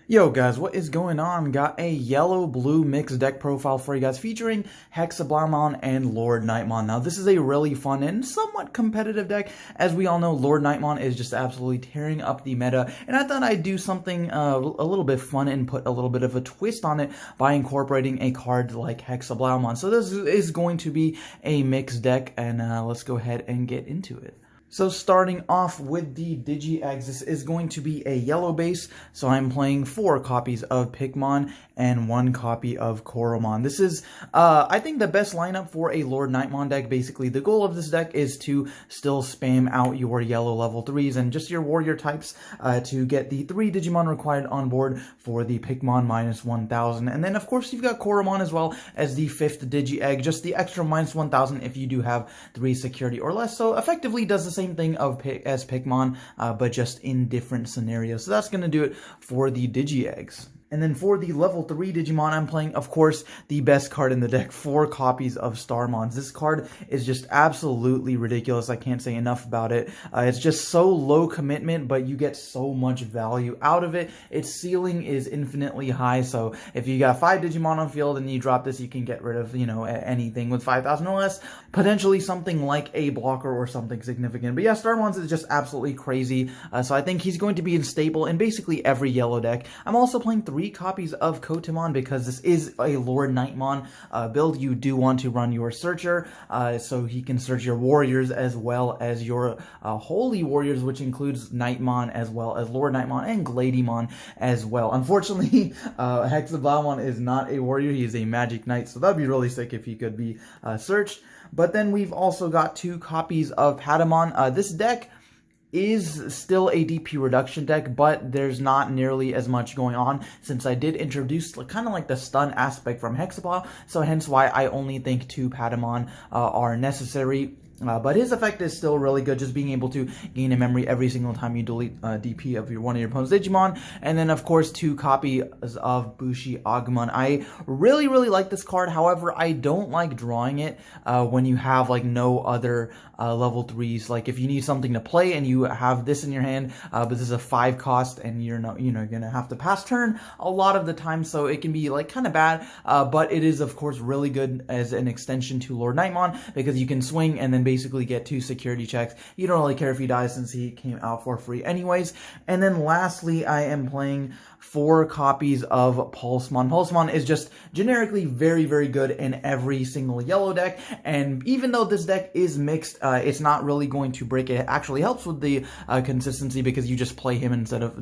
Yo guys, what is going on? Got a yellow-blue mixed deck profile for you guys featuring HexeBlaumon and LordKnightmon. Now this is a really fun and somewhat competitive deck. As we all know, LordKnightmon is just absolutely tearing up the meta, and I thought I'd do something a little bit fun and put a little bit of a twist on it by incorporating a card like HexeBlaumon. So this is going to be a mixed deck, and let's go ahead and get into it. So starting off with the Digi-Eggs, this is going to be a yellow base, so I'm playing 4 copies of Pikmon and 1 copy of Koromon. This is, I think, the best lineup for a LordKnightmon deck. Basically, the goal of this deck is to still spam out your yellow level 3s and just your warrior types to get the 3 Digimon required on board for the Pikmon -1000. And then, of course, you've got Koromon as well as the 5th Digi-Egg, just the extra -1000 if you do have 3 security or less. So effectively does the same thing as Pikmon, but just in different scenarios. So that's going to do it for the Digi-Eggs. And then for the level 3 Digimon, I'm playing, of course, the best card in the deck, 4 copies of Starmons. This card is just absolutely ridiculous. I can't say enough about it. It's just so low commitment, but you get so much value out of it. Its ceiling is infinitely high, so if you got 5 Digimon on field and you drop this, you can get rid of, anything with 5,000 or less. Potentially something like a blocker or something significant. But yeah, Starmons is just absolutely crazy, so I think he's going to be in staple in basically every yellow deck. I'm also playing 3 copies of Kotemon because this is a LordKnightmon build. You do want to run your searcher so he can search your warriors as well as your holy warriors, which includes Knightmon as well as LordKnightmon and Gladymon as well. Unfortunately, HexeBlaumon is not a warrior. He is a magic knight, so that'd be really sick if he could be searched. But then we've also got 2 copies of Patamon. This deck is still a DP reduction deck, but there's not nearly as much going on since I did introduce kind of like the stun aspect from HexeBlaumon, so hence why I only think 2 Patamon are necessary. But his effect is still really good, just being able to gain a memory every single time you delete DP of one of your opponent's Digimon. And then, of course, 2 copies of Bushi Agumon. I really like this card. However, I don't like drawing it when you have like no other level 3s. Like if you need something to play and you have this in your hand, but this is a 5 cost and you're not, gonna have to pass turn a lot of the time, so it can be like kind of bad. But it is, of course, really good as an extension to LordKnightmon because you can swing and then basically get 2 security checks. You don't really care if he dies since he came out for free anyways. And then lastly, I am playing 4 copies of Pulsemon. Pulsemon is just generically very good in every single yellow deck, and even though this deck is mixed, it's not really going to break it. It actually helps with the consistency because you just play him instead of,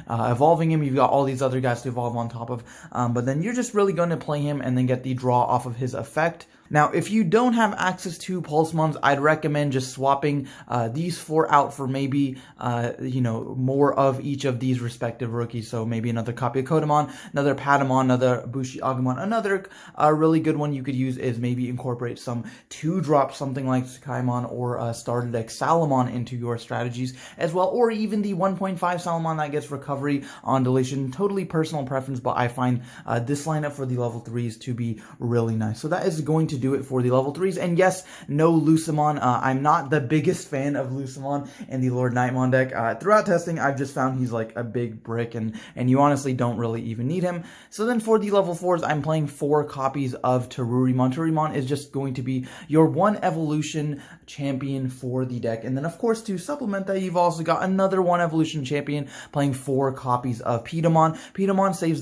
evolving him. You've got all these other guys to evolve on top of, but then you're just really going to play him and then get the draw off of his effect. Now, if you don't have access to Pulsemons, I'd recommend just swapping these 4 out for maybe, more of each of these respective rookies. So maybe another copy of Kotemon, another Patamon, another Bushi Agumon. Another really good one you could use is maybe incorporate some 2-drop, something like Sakaimon or starter deck Salamon into your strategies as well, or even the 1.5 Salamon that gets recovery on deletion. Totally personal preference, but I find this lineup for the level 3s to be really nice. So that is going to do it for the level 3s. And yes, no Lucemon. I'm not the biggest fan of Lucemon in the LordKnightmon deck. Throughout testing, I've just found he's like a big brick, and you honestly don't really even need him. So then for the level 4s, I'm playing 4 copies of Terurimon. Terurimon is just going to be your 1 evolution champion for the deck. And then, of course, to supplement that, you've also got another 1 evolution champion playing 4 copies of Pitamon. Pitamon serves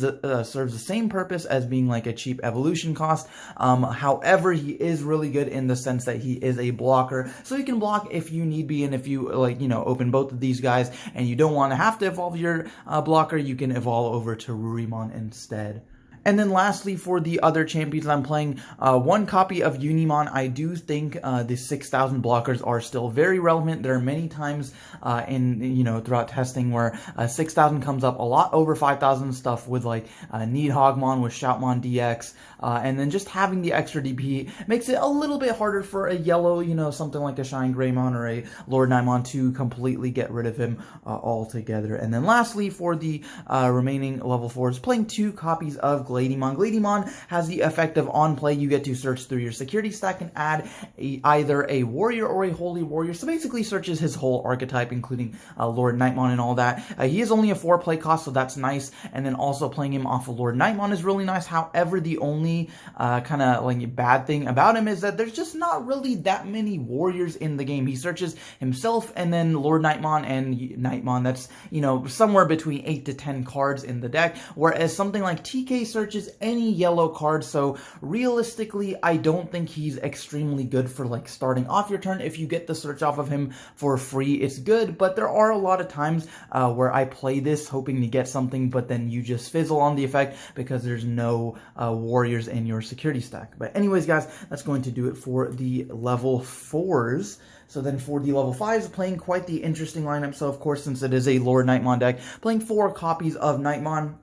the same purpose as being like a cheap evolution cost. However, he is really good in the sense that he is a blocker, so he can block if you need be, and if you open both of these guys and you don't want to have to evolve your blocker, you can evolve over to Terurimon instead. And then lastly, for the other champions, I'm playing 1 copy of Unimon. I do think the 6,000 blockers are still very relevant. There are many times throughout testing where 6,000 comes up a lot over 5,000 stuff with like Needhogmon with Shoutmon DX, and then just having the extra DP makes it a little bit harder for a yellow, something like a Shine Greymon or a LordKnightmon to completely get rid of him altogether. And then lastly, for the remaining level 4s, playing 2 copies of Gladymon. Gladymon has the effect of on play, you get to search through your security stack and add either a warrior or a holy warrior. So basically searches his whole archetype, including LordKnightmon and all that. He is only a 4 play cost, so that's nice. And then also playing him off of LordKnightmon is really nice. However, the only kind of like bad thing about him is that there's just not really that many warriors in the game. He searches himself and then LordKnightmon and Knightmon. That's, you know, somewhere between 8 to 10 cards in the deck, whereas something like TK searches any yellow card. So realistically, I don't think he's extremely good for like starting off your turn. If you get the search off of him for free, it's good, but there are a lot of times where I play this hoping to get something, but then you just fizzle on the effect because there's no warriors in your security stack. But anyways, guys, that's going to do it for the level 4s. So then for the level 5s, playing quite the interesting lineup. So of course, since it is a LordKnightmon deck, playing 4 copies of Knightmon.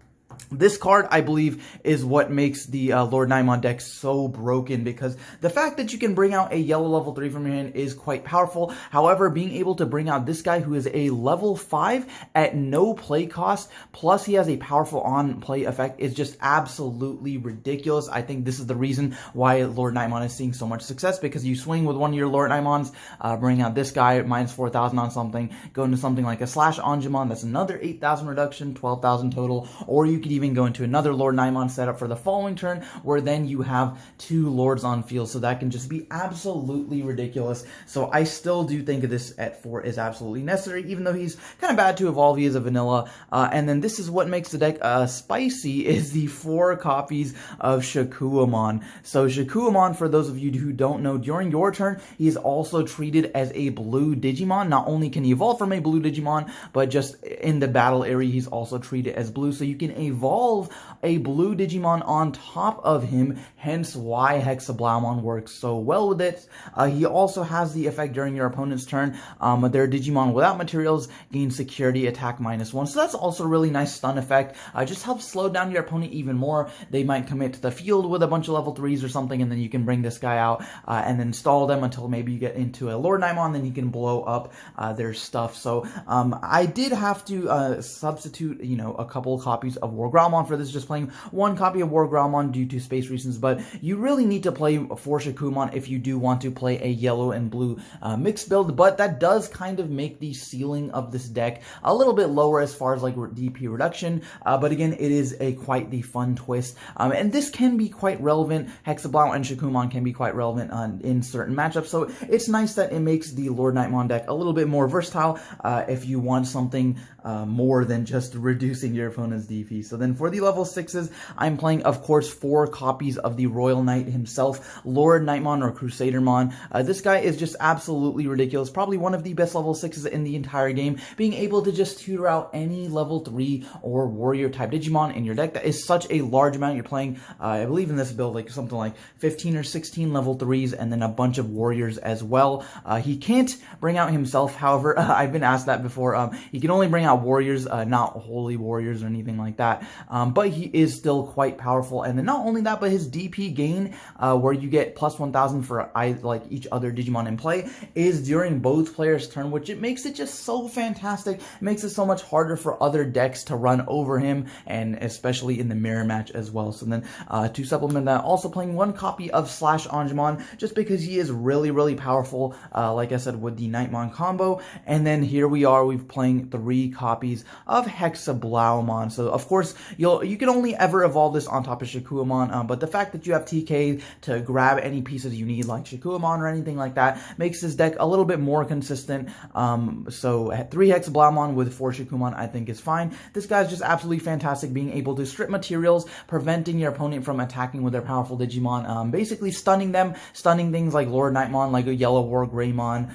This card, I believe, is what makes the LordKnightmon deck so broken, because the fact that you can bring out a yellow level 3 from your hand is quite powerful. However, being able to bring out this guy who is a level 5 at no play cost, plus he has a powerful on-play effect, is just absolutely ridiculous. I think this is the reason why LordKnightmon is seeing so much success, because you swing with one of your LordKnightmons, bring out this guy, minus 4,000 on something, go into something like a Slash Angemon, that's another 8,000 reduction, 12,000 total, or you could even go into another LordKnightmon setup for the following turn, where then you have 2 Lords on field, so that can just be absolutely ridiculous. So I still do think this at 4 is absolutely necessary, even though he's kind of bad to evolve. He is a vanilla, and then this is what makes the deck spicy, is the 4 copies of HexeBlaumon. So HexeBlaumon, for those of you who don't know, during your turn, he is also treated as a blue Digimon. Not only can he evolve from a blue Digimon, but just in the battle area, he's also treated as blue, so you can evolve a blue Digimon on top of him, hence why HexeBlaumon works so well with it. He also has the effect during your opponent's turn. Their Digimon without materials gain security attack -1, so that's also a really nice stun effect. Just helps slow down your opponent even more. They might commit to the field with a bunch of level 3s or something, and then you can bring this guy out and then stall them until maybe you get into a LordKnightmon, then you can blow up their stuff. So I did have to substitute, you know, a couple copies of WarGrowlmon for this, just playing 1 copy of WarGrowlmon due to space reasons, but you really need to play 4 HexeBlaumon if you do want to play a yellow and blue mixed build, but that does kind of make the ceiling of this deck a little bit lower as far as like DP reduction, but again, it is quite the fun twist, and this can be quite relevant. HexeBlaumon and HexeBlaumon can be quite relevant in certain matchups, so it's nice that it makes the LordKnightmon deck a little bit more versatile if you want something more than just reducing your opponent's DP. So then for the level 6s, I'm playing, of course, 4 copies of the Royal Knight himself, LordKnightmon or Crusadermon. This guy is just absolutely ridiculous, probably one of the best level 6s in the entire game, being able to just tutor out any level 3 or warrior type Digimon in your deck. That is such a large amount. You're playing, I believe in this build, like something like 15 or 16 level 3s and then a bunch of warriors as well. He can't bring out himself, however, I've been asked that before. He can only bring out warriors, not holy warriors or anything like that, but he is still quite powerful. And then not only that, but his DP gain, where you get plus 1,000 for like each other Digimon in play, is during both players' turn, which it makes it just so fantastic. It makes it so much harder for other decks to run over him, and especially in the mirror match as well. So then to supplement that, also playing 1 copy of Slash Angemon, just because he is really, really powerful, like I said, with the Knightmon combo. And then here we are, we've playing 3 copies of HexeBlaumon. So of course, you can only ever evolve this on top of HexeBlaumon, but the fact that you have TK to grab any pieces you need, like HexeBlaumon or anything like that, makes this deck a little bit more consistent. So 3 HexeBlaumon with 4 HexeBlaumon, I think, is fine. This guy's just absolutely fantastic, being able to strip materials, preventing your opponent from attacking with their powerful Digimon, basically stunning them, stunning things like LordKnightmon, like a Yellow War Greymon,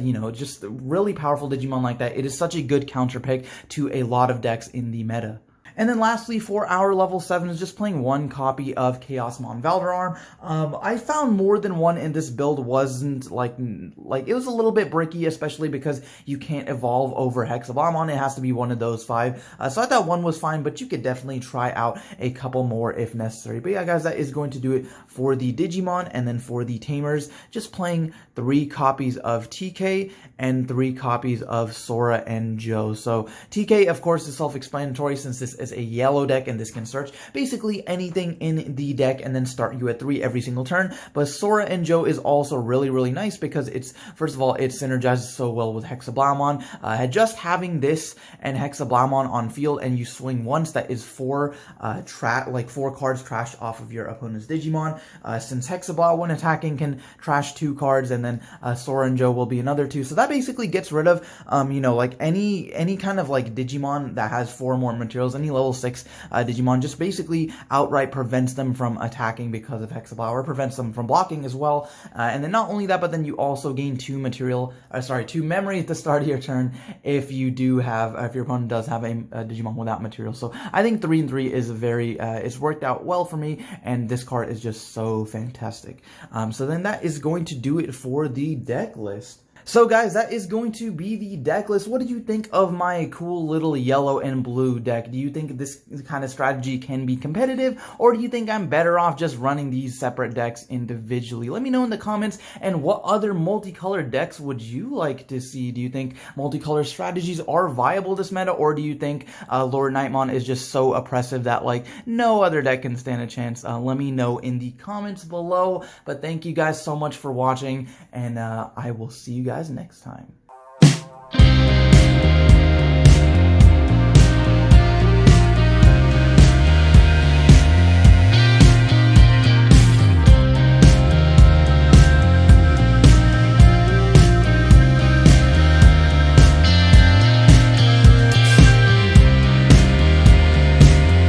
you know, just really powerful Digimon like that. It is such a good counter pick to a lot of decks in the meta. And then lastly, for our level 7s, just playing 1 copy of Chaosmon Valderarm. I found more than one in this build wasn't like it was a little bit bricky, especially because you can't evolve over HexeBlaumon. It has to be one of those 5. So I thought 1 was fine, but you could definitely try out a couple more if necessary. But yeah, guys, that is going to do it for the Digimon. And then for the Tamers, just playing 3 copies of TK and 3 copies of Sora and Joe. So TK, of course, is self-explanatory, since this is a yellow deck, and this can search basically anything in the deck and then start you at 3 every single turn. But Sora and Joe is also really, really nice because it's, first of all, it synergizes so well with HexeBlaumon. Just having this and HexeBlaumon on field and you swing once, that is 4 cards trashed off of your opponent's Digimon. Since HexeBlaumon, when attacking, can trash 2 cards, and then Sora and Joe will be another 2. So that basically gets rid of, like any kind of like Digimon that has 4 more materials, any level 6 Digimon, just basically outright prevents them from attacking because of HexeBlaumon, or prevents them from blocking as well. And then not only that, but then you also gain 2 memory at the start of your turn if you do have, if your opponent does have a Digimon without material. So I think 3 and 3 is very, it's worked out well for me, and this card is just so fantastic. So then that is going to do it for the deck list. So guys, that is going to be the deck list. What did you think of my cool little yellow and blue deck? Do you think this kind of strategy can be competitive, or do you think I'm better off just running these separate decks individually? Let me know in the comments. And what other multicolored decks would you like to see? Do you think multicolor strategies are viable this meta, or do you think LordKnightmon is just so oppressive that like no other deck can stand a chance? Let me know in the comments below. But thank you guys so much for watching, and I will see you guys next time.